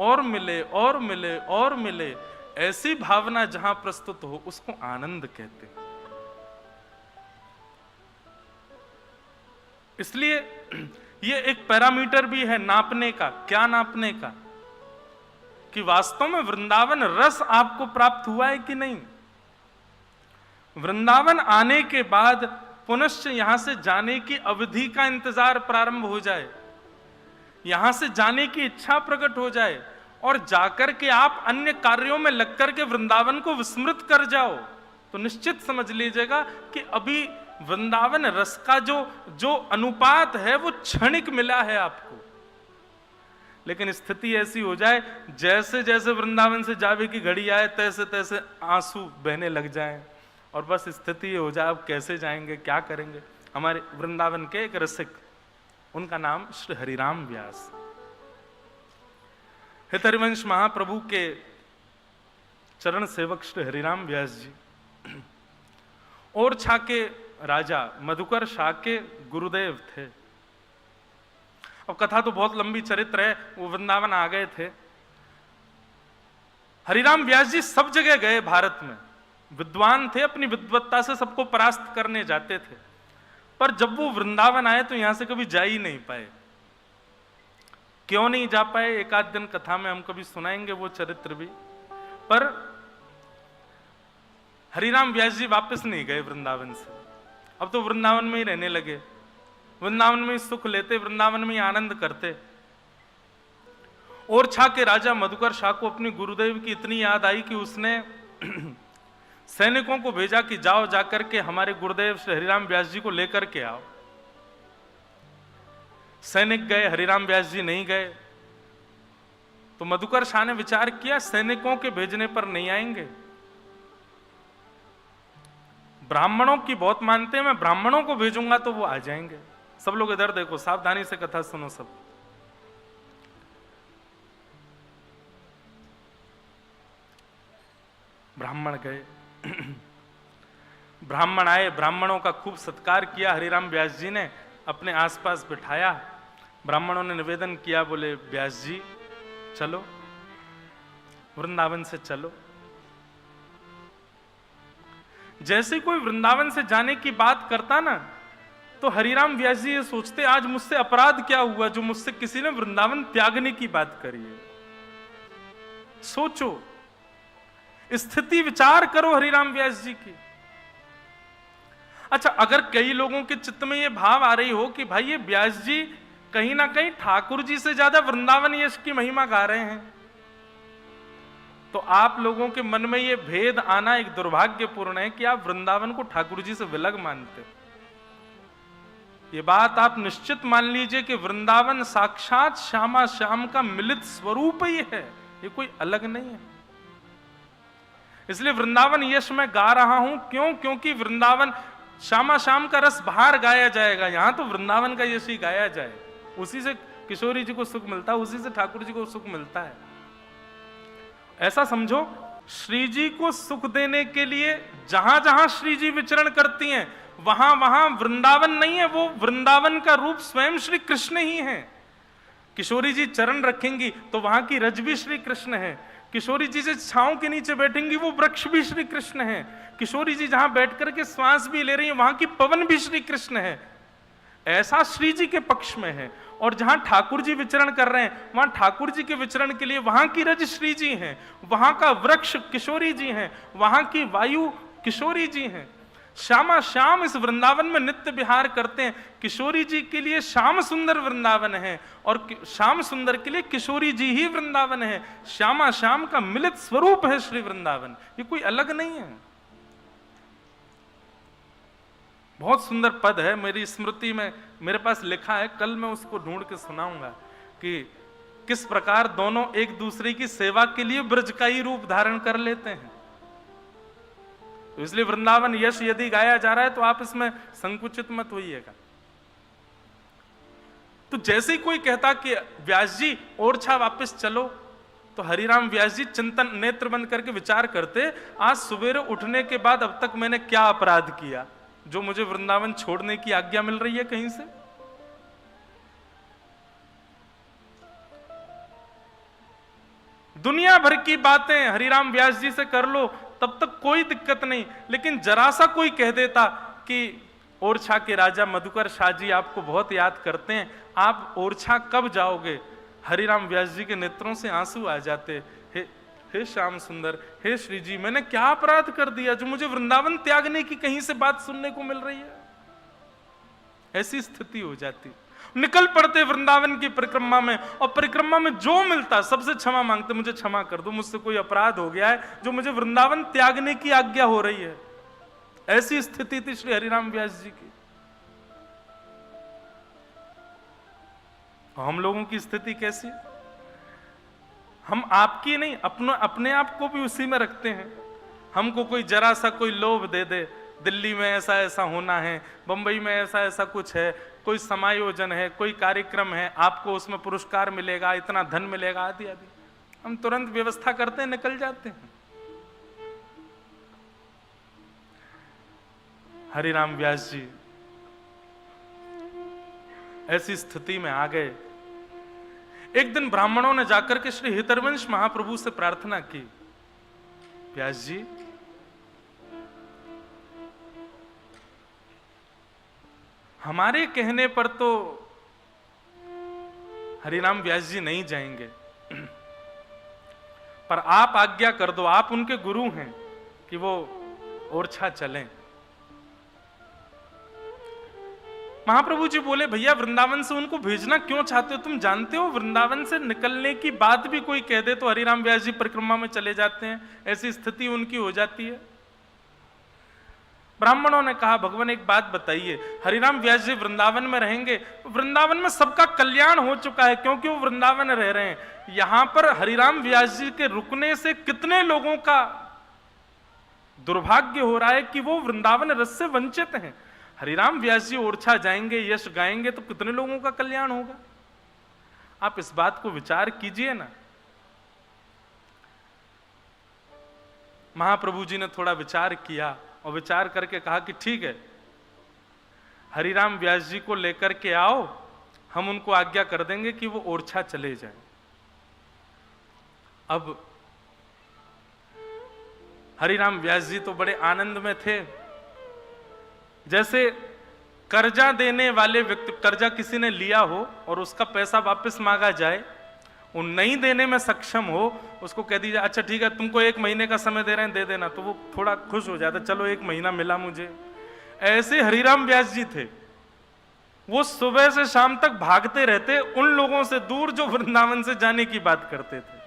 और मिले और मिले और मिले, ऐसी भावना जहां प्रस्तुत हो उसको आनंद कहते हैं। इसलिए ये एक पैरामीटर भी है नापने का। क्या नापने का? कि वास्तव में वृंदावन रस आपको प्राप्त हुआ है कि नहीं। वृंदावन आने के बाद पुनश्च यहां से जाने की अवधि का इंतजार प्रारंभ हो जाए, यहां से जाने की इच्छा प्रकट हो जाए और जाकर के आप अन्य कार्यों में लगकर के वृंदावन को विस्मृत कर जाओ, तो निश्चित समझ लीजिएगा कि अभी वृंदावन रस का जो अनुपात है वो क्षणिक मिला है आपको। लेकिन स्थिति ऐसी हो जाए जैसे जैसे वृंदावन से जावे की घड़ी आए तैसे तैसे आंसू बहने लग जाएं और बस स्थिति हो जाए अब कैसे जाएंगे, क्या करेंगे। हमारे वृंदावन के एक रसिक, उनका नाम श्री हरिराम व्यास, हित हरिवंश महाप्रभु के चरण सेवक श्री हरिराम व्यास जी और छा के राजा मधुकर शाह के गुरुदेव थे। अब कथा तो बहुत लंबी चरित्र है। वो वृंदावन आ गए थे। हरिराम व्यास जी सब जगह गए भारत में, विद्वान थे, अपनी विद्वत्ता से सबको परास्त करने जाते थे, पर जब वो वृंदावन आए तो यहां से कभी जा ही नहीं पाए। क्यों नहीं जा पाए, एक आध दिन कथा में हम कभी सुनाएंगे वो चरित्र भी। पर हरिराम व्यास जी वापस नहीं गए वृंदावन से। अब तो वृंदावन में ही रहने लगे, वृंदावन में ही सुख लेते, वृंदावन में ही आनंद करते। और छा के राजा मधुकर शाह को अपने गुरुदेव की इतनी याद आई कि उसने सैनिकों को भेजा कि जाओ जाकर के हमारे गुरुदेव श्री हरिराम व्यास जी को लेकर के आओ। सैनिक गए, हरिराम व्यास जी नहीं गए। तो मधुकर शाह ने विचार किया सैनिकों के भेजने पर नहीं आएंगे, ब्राह्मणों की बहुत मानते हैं, मैं ब्राह्मणों को भेजूंगा तो वो आ जाएंगे। सब लोग इधर देखो, सावधानी से कथा सुनो सब। ब्राह्मण गए, ब्राह्मण आए, ब्राह्मणों का खूब सत्कार किया हरिराम व्यास जी ने, अपने आसपास बिठाया। ब्राह्मणों ने निवेदन किया, बोले व्यास जी चलो वृंदावन से चलो। जैसे कोई वृंदावन से जाने की बात करता ना, तो हरिराम व्यास जी ये सोचते आज मुझसे अपराध क्या हुआ जो मुझसे किसी ने वृंदावन त्यागने की बात करी है। सोचो, स्थिति विचार करो हरिराम व्यास जी की। अच्छा, अगर कई लोगों के चित्त में ये भाव आ रही हो कि भाई ये व्यास जी कहीं ना कहीं ठाकुर जी से ज्यादा वृंदावन यश की महिमा गा रहे हैं, तो आप लोगों के मन में ये भेद आना एक दुर्भाग्यपूर्ण है कि आप वृंदावन को ठाकुर जी से विलग मानते। ये बात आप निश्चित मान लीजिए कि वृंदावन साक्षात श्यामा श्याम का मिलित स्वरूप ही है, ये कोई अलग नहीं है। इसलिए वृंदावन यश मैं गा रहा हूं, क्यों? क्योंकि वृंदावन श्यामा श्याम का रस बाहर गाया जाएगा, यहां तो वृंदावन का यश ही गाया जाए। उसी से किशोरी जी को सुख मिलता है, उसी से ठाकुर जी को सुख मिलता है। ऐसा समझो, श्री जी को सुख देने के लिए जहां जहां श्री जी विचरण करती हैं वहां वहां वृंदावन नहीं है, वो वृंदावन का रूप स्वयं श्री कृष्ण ही है। किशोरी जी चरण रखेंगी तो वहां की रज भी श्री कृष्ण है। किशोरी जी से छांव के नीचे बैठेंगी वो वृक्ष भी श्री कृष्ण है। किशोरी जी जहां बैठ करके श्वास भी ले रही है वहां की पवन भी श्री कृष्ण है। ऐसा श्री जी के पक्ष में है। और जहां ठाकुर जी विचरण कर रहे हैं वहां ठाकुर जी के विचरण के लिए वहां की रज श्री जी हैं, वहां का वृक्ष किशोरी जी हैं, वहां की वायु किशोरी जी हैं। श्यामा श्याम इस वृंदावन में नित्य विहार करते हैं। किशोरी जी के लिए श्याम सुंदर वृंदावन है और श्याम सुंदर के लिए किशोरी जी ही वृंदावन है। श्यामा श्याम का मिलित स्वरूप है श्री वृंदावन, ये कोई अलग नहीं है। बहुत सुंदर पद है, मेरी स्मृति में मेरे पास लिखा है, कल मैं उसको ढूंढ के सुनाऊंगा कि किस प्रकार दोनों एक दूसरे की सेवा के लिए ब्रज का ही रूप धारण कर लेते हैं। तो इसलिए वृंदावन यश यदि गाया जा रहा है तो आप इसमें संकुचित मत होइएगा। तो जैसे ही कोई कहता कि व्यास जी ओरछा वापस चलो, तो हरिराम व्यास जी चिंतन नेत्र बंद करके विचार करते, आज सवेरे उठने के बाद अब तक मैंने क्या अपराध किया जो मुझे वृंदावन छोड़ने की आज्ञा मिल रही है कहीं से। दुनिया भर की बातें हरिराम व्यास जी से कर लो, तब तक कोई दिक्कत नहीं, लेकिन जरा सा कोई कह देता कि ओरछा के राजा मधुकर शाह जी आपको बहुत याद करते हैं, आप ओरछा कब जाओगे? हरिराम व्यास जी के नेत्रों से आंसू आ जाते। हे श्याम सुंदर, हे श्री जी, मैंने क्या अपराध कर दिया जो मुझे वृंदावन त्यागने की कहीं से बात सुनने को मिल रही है? ऐसी स्थिति हो जाती। निकल पड़ते वृंदावन की परिक्रमा में, और परिक्रमा में जो मिलता सबसे क्षमा मांगते, मुझे क्षमा कर दो, मुझसे कोई अपराध हो गया है जो मुझे वृंदावन त्यागने की आज्ञा हो रही है। ऐसी स्थिति थी श्री हरिराम व्यास जी की। हम लोगों की स्थिति कैसी है? हम आपकी नहीं, अपने आप को भी उसी में रखते हैं। हमको कोई जरा सा कोई लोभ दे दे, दिल्ली में ऐसा ऐसा होना है, बंबई में ऐसा ऐसा कुछ है, कोई समायोजन है, कोई कार्यक्रम है, आपको उसमें पुरस्कार मिलेगा, इतना धन मिलेगा, आदि आदि, हम तुरंत व्यवस्था करते हैं, निकल जाते हैं। हरिराम व्यास जी ऐसी स्थिति में आ गए। एक दिन ब्राह्मणों ने जाकर के श्री हितरवंश महाप्रभु से प्रार्थना की, व्यास जी, हमारे कहने पर तो हरिराम व्यास जी नहीं जाएंगे, पर आप आज्ञा कर दो, आप उनके गुरु हैं, कि वो ओरछा चलें। महाप्रभु जी बोले, भैया वृंदावन से उनको भेजना क्यों चाहते हो? तुम जानते हो वृंदावन से निकलने की बात भी कोई कह दे तो हरिराम व्यास जी परिक्रमा में चले जाते हैं, ऐसी स्थिति उनकी हो जाती है। ब्राह्मणों ने कहा, भगवान एक बात बताइए, हरिराम व्यास जी वृंदावन में रहेंगे, वृंदावन में सबका कल्याण हो चुका है क्योंकि वो वृंदावन रह रहे हैं। यहां पर हरिराम व्यास जी के रुकने से कितने लोगों का दुर्भाग्य हो रहा है कि वो वृंदावन रस से वंचित हैं। हरिराम व्यास जी ओरछा जाएंगे, यश गाएंगे, तो कितने लोगों का कल्याण होगा? आप इस बात को विचार कीजिए ना। महाप्रभु जी ने थोड़ा विचार किया और विचार करके कहा कि ठीक है, हरिराम व्यास जी को लेकर के आओ, हम उनको आज्ञा कर देंगे कि वो ओरछा चले जाएं। अब हरिराम व्यास जी तो बड़े आनंद में थे। जैसे कर्जा देने वाले व्यक्ति, कर्जा किसी ने लिया हो और उसका पैसा वापस मांगा जाए, वो नहीं देने में सक्षम हो, उसको कह दीजिए अच्छा ठीक है, तुमको 1 महीने का समय दे रहे हैं, दे देना, तो वो थोड़ा खुश हो जाता, चलो 1 महीना मिला मुझे। ऐसे हरिराम व्यास जी थे, वो सुबह से शाम तक भागते रहते उन लोगों से दूर जो वृंदावन से जाने की बात करते थे,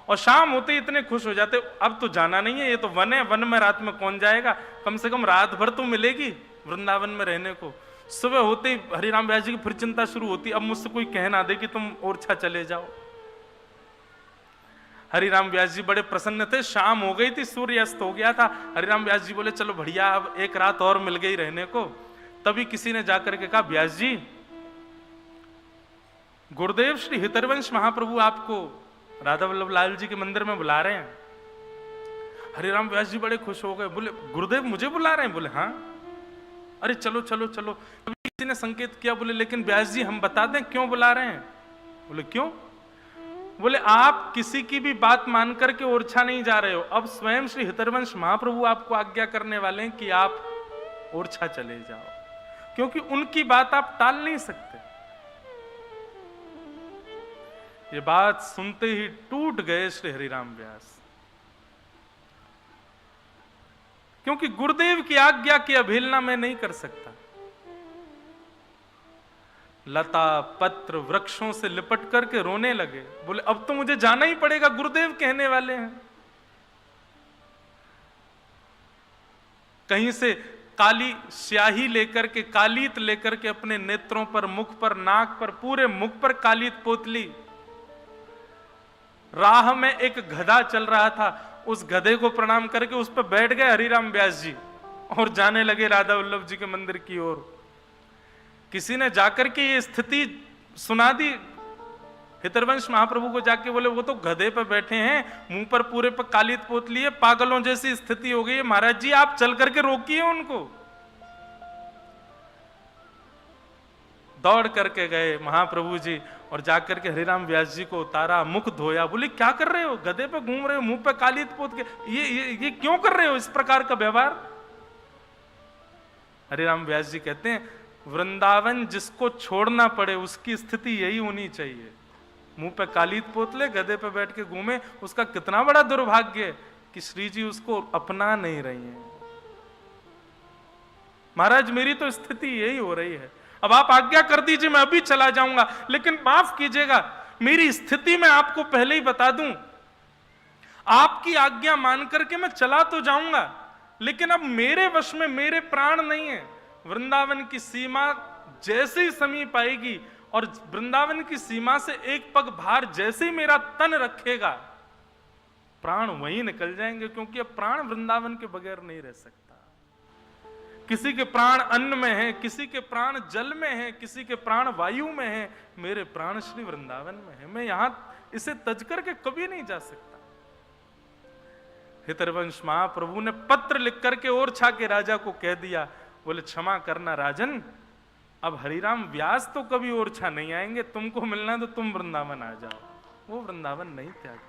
और शाम होते ही इतने खुश हो जाते, अब तो जाना नहीं है, ये तो वन है, वन में रात में कौन जाएगा, कम से कम रात भर तो मिलेगी वृंदावन में रहने को। सुबह होते ही हरिराम व्यास जी की फिर चिंता शुरू होती, अब मुझसे कोई कह ना दे कि तुम ओरछा चले जाओ। हरिराम व्यास जी बड़े प्रसन्न थे। शाम हो गई थी, सूर्य अस्त हो गया था। हरिराम व्यास जी बोले चलो बढ़िया, अब एक रात और मिल गई रहने को। तभी किसी ने जाकर के कहा, व्यास जी, गुरुदेव श्री हितरवंश महाप्रभु आपको राधा वल्लभ लाल जी के मंदिर में बुला रहे हैं। हरिराम व्यास जी बड़े खुश हो गए, बोले गुरुदेव मुझे बुला रहे हैं? बोले हाँ। अरे चलो चलो चलो। तभी किसी ने संकेत किया, बोले लेकिन व्यास जी हम बता दें क्यों बुला रहे हैं? बोले क्यों? बोले आप किसी की भी बात मान करके ओरछा नहीं जा रहे हो, अब स्वयं श्री हितरवंश महाप्रभु आपको आज्ञा करने वाले हैं कि आप ओरछा चले जाओ, क्योंकि उनकी बात आप टाल नहीं सकते। ये बात सुनते ही टूट गए श्री हरिराम व्यास, क्योंकि गुरुदेव की आज्ञा की अवहेलना मैं नहीं कर सकता। लता पत्र वृक्षों से लिपट करके रोने लगे, बोले अब तो मुझे जाना ही पड़ेगा, गुरुदेव कहने वाले हैं। कहीं से काली स्याही लेकर के, कालीत लेकर के अपने नेत्रों पर, मुख पर, नाक पर, पूरे मुख पर कालीत पोत ली। राह में एक गधा चल रहा था, उस गधे को प्रणाम करके उस पर बैठ गए हरिराम व्यास जी और जाने लगे राधा वल्लभ जी के मंदिर की ओर। किसी ने जाकर के ये स्थिति सुना दी हितरवंश महाप्रभु को, जाके बोले वो तो गधे पर बैठे हैं, मुंह पर पूरे पर कालीत पोत लिए, पागलों जैसी स्थिति हो गई है, महाराज जी आप चल करके रोकिए उनको। दौड़ करके गए महाप्रभु जी और जाकर के हरिराम व्यास जी को उतारा, मुख धोया, बोले क्या कर रहे हो, गधे पे घूम रहे हो, मुंह पे कालीत पोत के, ये क्यों कर रहे हो इस प्रकार का व्यवहार। हरिराम व्यास जी कहते हैं वृंदावन जिसको छोड़ना पड़े उसकी स्थिति यही होनी चाहिए। मुंह पे कालीत पोत ले, गधे पे बैठ के घूमे, उसका कितना बड़ा दुर्भाग्य है कि श्री जी उसको अपना नहीं रही हैं। महाराज मेरी तो स्थिति यही हो रही है, अब आप आज्ञा कर दीजिए मैं अभी चला जाऊंगा, लेकिन माफ कीजिएगा मेरी स्थिति मैं आपको पहले ही बता दूं, आपकी आज्ञा मान करके मैं चला तो जाऊंगा, लेकिन अब मेरे वश में मेरे प्राण नहीं है। वृंदावन की सीमा जैसे ही समीप आएगी और वृंदावन की सीमा से एक पग बाहर जैसे ही मेरा तन रखेगा, प्राण वहीं निकल जाएंगे, क्योंकि अब प्राण वृंदावन के बगैर नहीं रह सकता। किसी के प्राण अन्न में है, किसी के प्राण जल में है, किसी के प्राण वायु में है, मेरे प्राण श्री वृंदावन में है। मैं यहां इसे तज करके कभी नहीं जा सकता। हितरवंश महाप्रभु ने पत्र लिख करके ओरछा के राजा को कह दिया, बोले क्षमा करना राजन, अब हरिराम व्यास तो कभी ओरछा नहीं आएंगे, तुमको मिलना है तो तुम वृंदावन आ जाओ। वो वृंदावन नहीं त्याग।